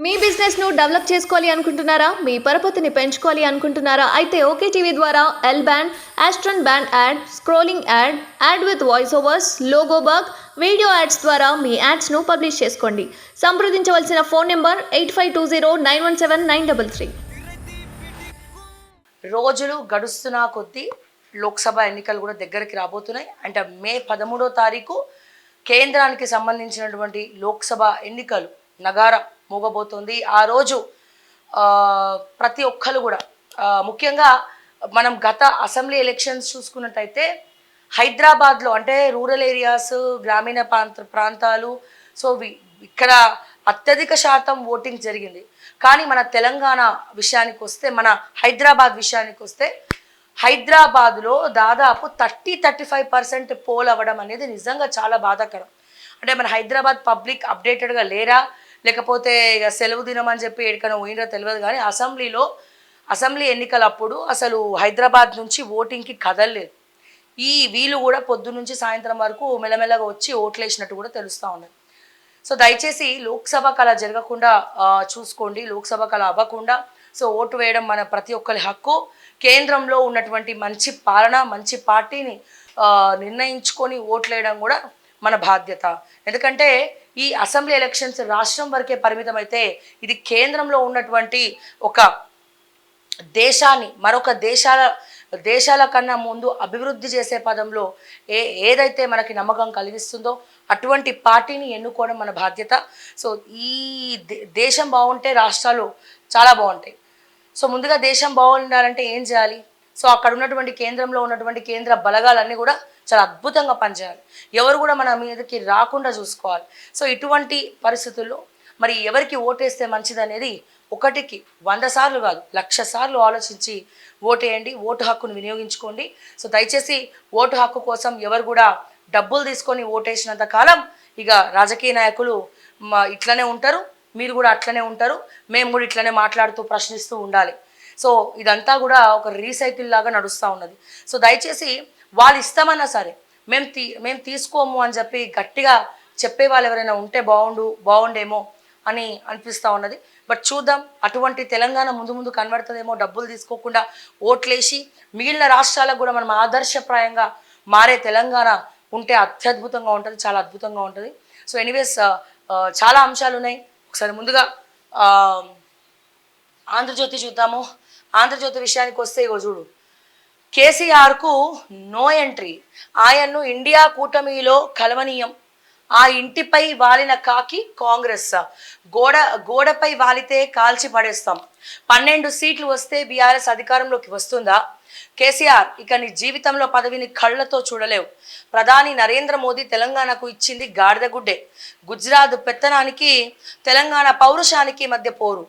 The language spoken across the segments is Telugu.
మీ బిజినెస్ ను డెవలప్ చేసుకోవాలి అనుకుంటున్నారా? మీ పరపతిని పెంచుకోవాలి అనుకుంటున్నారా? అయితే ఓకే టీవీ ద్వారా L band, aston band ad, scrolling ad, ad with voice overs, logo bug, video ads ద్వారా మీ యాడ్స్ ను పబ్లిష్ చేసుకోండి. సంప్రదించవలసిన ఫోన్ నెంబర్ 8520917933. రోజులు గడుస్తున్న కొద్దీ లోక్సభ ఎన్నికలు కూడా దగ్గరికి రాబోతున్నాయి. అంటే మే 13వ తారీఖు కేంద్రానికి సంబంధించినటువంటి లోక్సభ ఎన్నికలు నగారా మోగబోతోంది. ఆ రోజు ప్రతి ఒక్కరు కూడా ముఖ్యంగా మనం గత అసెంబ్లీ ఎలక్షన్స్ చూసుకున్నట్టయితే హైదరాబాద్లో అంటే రూరల్ ఏరియాస్, గ్రామీణ ప్రాంతాలు, సో ఇక్కడ అత్యధిక శాతం ఓటింగ్ జరిగింది. కానీ మన తెలంగాణ విషయానికి వస్తే, మన హైదరాబాద్ విషయానికి వస్తే, హైదరాబాద్లో దాదాపు 30-35% పోల్ అవ్వడం అనేది నిజంగా చాలా బాధాకరం. అంటే మన హైదరాబాద్ పబ్లిక్ అప్డేటెడ్గా లేరా, లేకపోతే ఇక సెలవు దినం అని చెప్పి ఎక్కడికైనా పోయినరా తెలియదు. కానీ అసెంబ్లీ ఎన్నికలప్పుడు అసలు హైదరాబాద్ నుంచి ఓటింగ్కి కదలలేదు. వీళ్ళు కూడా పొద్దు నుంచి సాయంత్రం వరకు మెల్లమెల్లగా వచ్చి ఓట్లు వేసినట్టు కూడా తెలుస్తూ ఉన్నది. సో దయచేసి లోక్సభకు అలా జరగకుండా చూసుకోండి, లోక్సభకు అలా అవ్వకుండా. సో ఓటు వేయడం మన ప్రతి ఒక్కరి హక్కు. కేంద్రంలో ఉన్నటువంటి మంచి పాలన, మంచి పార్టీని నిర్ణయించుకొని ఓట్లు వేయడం కూడా మన బాధ్యత. ఎందుకంటే ఈ అసెంబ్లీ ఎలక్షన్స్ రాష్ట్రం వరకే పరిమితం అయితే ఇది కేంద్రంలో ఉన్నటువంటి ఒక దేశాన్ని మరొక దేశాల కన్నా ముందు అభివృద్ధి చేసే పదంలో ఏదైతే మనకి నమ్మకం కలిగిస్తుందో అటువంటి పార్టీని ఎన్నుకోవడం మన బాధ్యత. సో ఈ దేశం బాగుంటే రాష్ట్రాలు చాలా బాగుంటాయి. సో ముందుగా దేశం బాగుండాలంటే ఏం చేయాలి? సో అక్కడ ఉన్నటువంటి కేంద్రంలో ఉన్నటువంటి కేంద్ర బలగాలన్నీ కూడా చాలా అద్భుతంగా పనిచేయాలి. ఎవరు కూడా మన మీదకి రాకుండా చూసుకోవాలి. సో ఇటువంటి పరిస్థితుల్లో మరి ఎవరికి ఓటేస్తే మంచిది అనేది 1కి 100 సార్లు కాదు 1,00,000 సార్లు ఆలోచించి ఓటేయండి, ఓటు హక్కును వినియోగించుకోండి. సో దయచేసి ఓటు హక్కు కోసం ఎవరు కూడా డబ్బులు తీసుకొని ఓటేసినంత కాలం ఇక రాజకీయ నాయకులు ఇట్లనే ఉంటారు, మీరు కూడా అట్లనే ఉంటారు, మేము కూడా ఇట్లనే మాట్లాడుతూ ప్రశ్నిస్తూ ఉండాలి. సో ఇదంతా కూడా ఒక రీసైకిల్ లాగా నడుస్తూ ఉన్నది. సో దయచేసి వాళ్ళు ఇస్తామన్నా సరే మేము తీసుకోము అని చెప్పి గట్టిగా చెప్పే వాళ్ళు ఎవరైనా ఉంటే బాగుండేమో అని అనిపిస్తూ ఉన్నది. బట్ చూద్దాం, అటువంటి తెలంగాణ ముందు కనబడుతుందేమో. డబ్బులు తీసుకోకుండా ఓట్లేసి మిగిలిన రాష్ట్రాలకు కూడా మనం ఆదర్శప్రాయంగా మారే తెలంగాణ ఉంటే అత్యద్భుతంగా ఉంటుంది, చాలా అద్భుతంగా ఉంటుంది. సో ఎనీవేస్ చాలా అంశాలు ఉన్నాయి. ఒకసారి ముందుగా ఆంధ్రజ్యోతి చూద్దాము. ఆంధ్రజ్యోతి విషయానికి వస్తే ఇగో చూడు, కేసీఆర్కు నో ఎంట్రీ, ఆయన్ను ఇండియా కూటమిలో కలవనీయం, ఆ ఇంటిపై వాలిన కాకి కాంగ్రెస్, గోడపై వాలితే కాల్చి పడేస్తాం, 12 సీట్లు వస్తే బీఆర్ఎస్ అధికారంలోకి వస్తుందా? కేసీఆర్, ఇక నీ జీవితంలో పదవిని కళ్ళతో చూడలేవు. ప్రధాని నరేంద్ర మోదీ తెలంగాణకు ఇచ్చింది గాడిదగుడ్డే. గుజరాత్ పెత్తనానికి తెలంగాణ పౌరుషానికి మధ్య పోరు.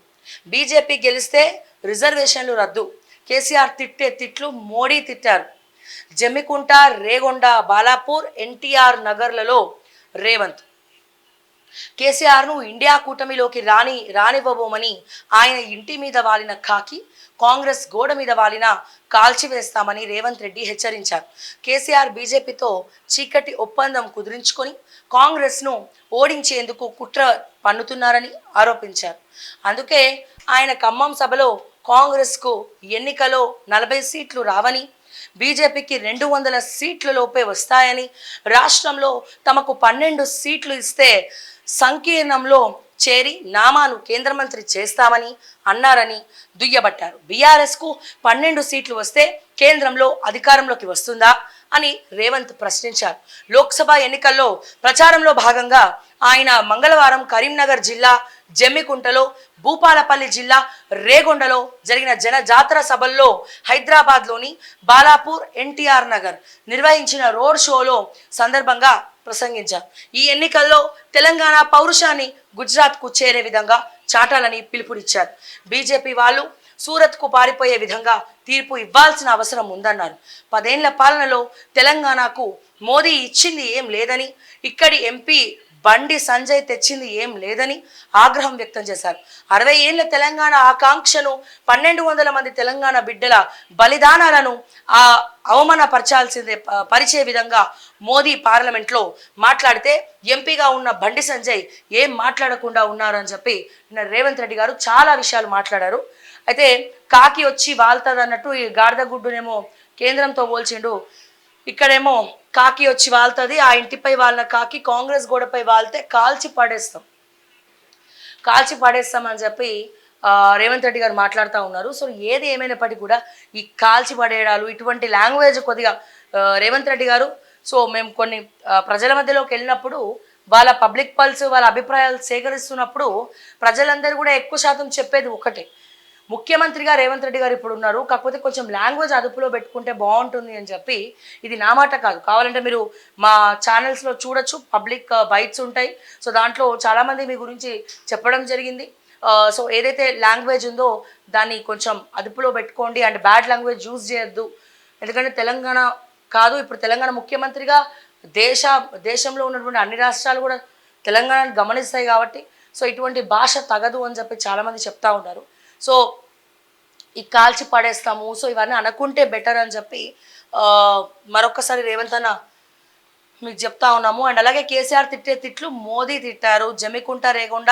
బీజేపీ గెలిస్తే రిజర్వేషన్లు రద్దు. కేసీఆర్ తిట్టే తిట్లు మోడీ తిట్టారు. జమ్మికుంట, రేగొండ, బాలాపూర్, ఎన్టీఆర్ నగర్లలో రేవంత్ కేసీఆర్ను ఇండియా కూటమిలోకి రానివ్వబోమని ఆయన ఇంటి మీద వాలిన కాకి, కాంగ్రెస్ గోడ మీద వాలిన కాల్చివేస్తామని రేవంత్ రెడ్డి హెచ్చరించారు. కేసీఆర్ బీజేపీతో చీకటి ఒప్పందం కుదిరించుకొని కాంగ్రెస్ను ఓడించేందుకు కుట్ర పన్నుతున్నారని ఆరోపించారు. అందుకే ఆయన ఖమ్మం సభలో కాంగ్రెస్కు ఎన్నికలో 40 సీట్లు రావని, బీజేపీకి 200 సీట్ల లోపే వస్తాయని, రాష్ట్రంలో తమకు 12 సీట్లు ఇస్తే సంకీర్ణంలో చేరి నామాను కేంద్ర మంత్రి చేస్తామని అన్నారని దుయ్యబట్టారు. బీఆర్ఎస్కు 12 సీట్లు వస్తే కేంద్రంలో అధికారంలోకి వస్తుందా అని రేవంత్ ప్రశ్నించారు. లోక్సభ ఎన్నికల్లో ప్రచారంలో భాగంగా ఆయన మంగళవారం కరీంనగర్ జిల్లా జమ్మికుంటలో, భూపాలపల్లి జిల్లా రేగొండలో జరిగిన జనజాతర సభల్లో, హైదరాబాద్లోని బాలాపూర్, ఎన్టీఆర్ నగర్ నిర్వహించిన రోడ్ షోలో సందర్భంగా ప్రసంగించారు. ఈ ఎన్నికల్లో తెలంగాణ పౌరుషాన్ని గుజరాత్కు చేరే విధంగా చాటాలని పిలుపునిచ్చారు. బీజేపీ వాళ్ళు సూరత్కు పారిపోయే విధంగా తీర్పు ఇవ్వాల్సిన అవసరం ఉందన్నారు. 10 ఏళ్ల పాలనలో తెలంగాణకు మోదీ ఇచ్చింది ఏం లేదని, ఇక్కడి ఎంపీ బండి సంజయ్ తెచ్చింది ఏం లేదని ఆగ్రహం వ్యక్తం చేశారు. 60 ఏళ్ల తెలంగాణ ఆకాంక్షను 1200 మంది తెలంగాణ బిడ్డల బలిదానాలను పరిచే విధంగా మోదీ పార్లమెంట్లో మాట్లాడితే ఎంపీగా ఉన్న బండి సంజయ్ ఏం మాట్లాడకుండా ఉన్నారు అని చెప్పి నిన్న రేవంత్ రెడ్డి గారు చాలా విషయాలు మాట్లాడారు. అయితే కాకి వచ్చి వాళ్తుంది అన్నట్టు ఈ గాడిద గుడ్డునేమో కేంద్రంతో పోల్చిండు. ఇక్కడేమో కాకి వచ్చి వాళ్తుంది, ఆ ఇంటిపై వాళ్ళ కాకి కాంగ్రెస్ గోడపై వాళ్తే కాల్చి పడేస్తామని చెప్పి రేవంత్ రెడ్డి గారు మాట్లాడుతూ ఉన్నారు. సో ఏది ఏమైనప్పటికీ కూడా ఈ కాల్చి పడేయడాలు ఇటువంటి లాంగ్వేజ్ కొద్దిగా రేవంత్ రెడ్డి గారు, సో మేము కొన్ని ప్రజల మధ్యలోకి వెళ్ళినప్పుడు వాళ్ళ పబ్లిక్ పల్స్ వాళ్ళ అభిప్రాయాలు సేకరిస్తున్నప్పుడు ప్రజలందరూ కూడా ఎక్కువ శాతం చెప్పేది ఒకటే, ముఖ్యమంత్రిగా రేవంత్ రెడ్డి గారు ఇప్పుడు ఉన్నారు, కాకపోతే కొంచెం లాంగ్వేజ్ అదుపులో పెట్టుకుంటే బాగుంటుంది అని చెప్పి. ఇది నా మాట కాదు, కావాలంటే మీరు మా ఛానల్స్లో చూడొచ్చు, పబ్లిక్ బైట్స్ ఉంటాయి. సో దాంట్లో చాలామంది మీ గురించి చెప్పడం జరిగింది. సో ఏదైతే లాంగ్వేజ్ ఉందో దాన్ని కొంచెం అదుపులో పెట్టుకోండి, అండ్ బ్యాడ్ లాంగ్వేజ్ యూజ్ చేయొద్దు. ఎందుకంటే తెలంగాణ కాదు, ఇప్పుడు తెలంగాణ ముఖ్యమంత్రిగా దేశంలో ఉన్నటువంటి అన్ని రాష్ట్రాలు కూడా తెలంగాణను గమనిస్తాయి కాబట్టి సో ఇటువంటి భాష తగదు అని చెప్పి చాలామంది చెప్తా ఉన్నారు. సో ఈ కాల్చి పడేస్తాము, సో ఇవన్నీ అనుకుంటే బెటర్ అని చెప్పి మరొకసారి రేవంత్ అన్న మీకు చెప్తా ఉన్నాము. అండ్ అలాగే కేసీఆర్ తిట్టే తిట్లు మోదీ తిట్టారు. జమికుంట, రేగొండ,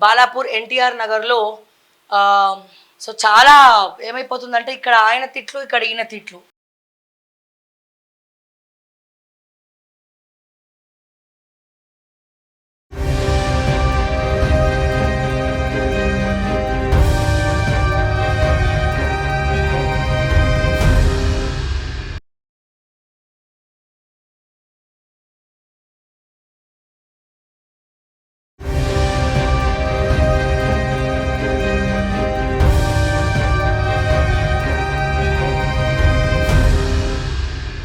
బాలాపూర్, ఎన్టీఆర్ నగర్లో సో చాలా ఏమైపోతుందంటే ఇక్కడ ఆయన తిట్లు, ఇక్కడ ఈయన తిట్లు.